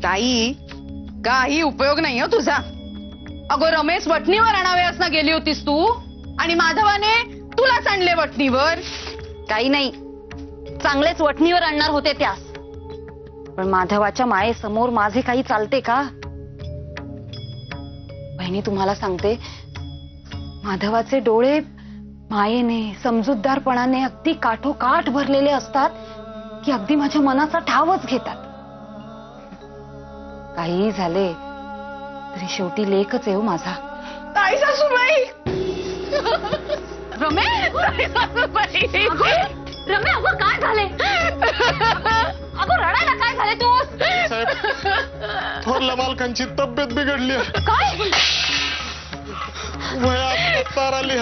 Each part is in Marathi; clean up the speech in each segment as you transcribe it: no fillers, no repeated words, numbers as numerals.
ताई काही उपयोग नाही हो तुझा. अगो रमेश वटणीवर आणाव्यास ना गेली होतीस तू आणि माधवाने तुलाच आणले वटणीवर. काही नाही, चांगलेच वटणीवर आणणार होते त्यास, पण माधवाच्या मायेसमोर माझे काही चालते का? बहिणी तुम्हाला सांगते, माधवाचे डोळे मायेने समजूतदारपणाने अगदी काठोकाठ भरलेले असतात की अगदी माझ्या मनाचा ठावच घेतात. काही झाले तरी शेवटी लेकच आहे हो माझा. ताई सासूबाई रमेश रमे अगं काय झाले? अगं रडायला काय झाले तू? थोरल्या मालकांची तब्येत बिघडली. काय? वयात तार आली.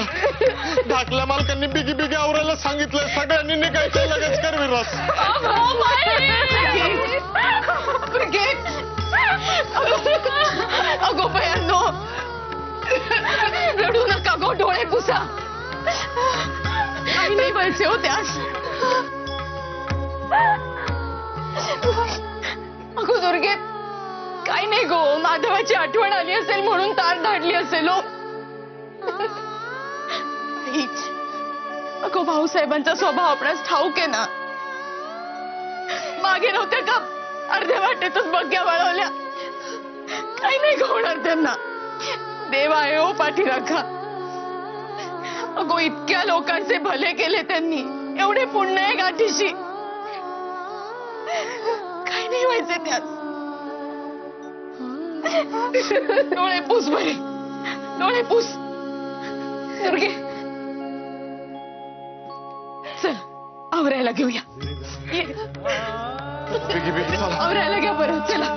धाकल्या मालकांनी बिगी बिगी आवरायला सांगितलंय. सगळ्यांनी निघायचं लगेच कर विरास. अगो बयांनो रडू नका गो, डोळे पुसा. काही नाही व्हायचे हो त्यास. अगो दुर्गे काही नाही गो, माधवाची आठवण आली असेल म्हणून तार धाडली असेल हो. अगो भाऊसाहेबांचा स्वभाव आपणास ठाऊक आहे ना. मागे नव्हत्या का अर्ध्या वाटेतच बग्या वळवल्या. काही नाही होणार त्यांना. देव आहे हो पाठीराखा. अगो इतक्या लोकांचे भले केले त्यांनी, एवढे पुण्य आहे गाठीशी. काही नाही व्हायचे त्यात. डोळे पुस बरे, डोळे पुस. दुर्गे चल आवरायला घेऊया. बिगी बिगी चला. आवरायला घ्या बरं चला.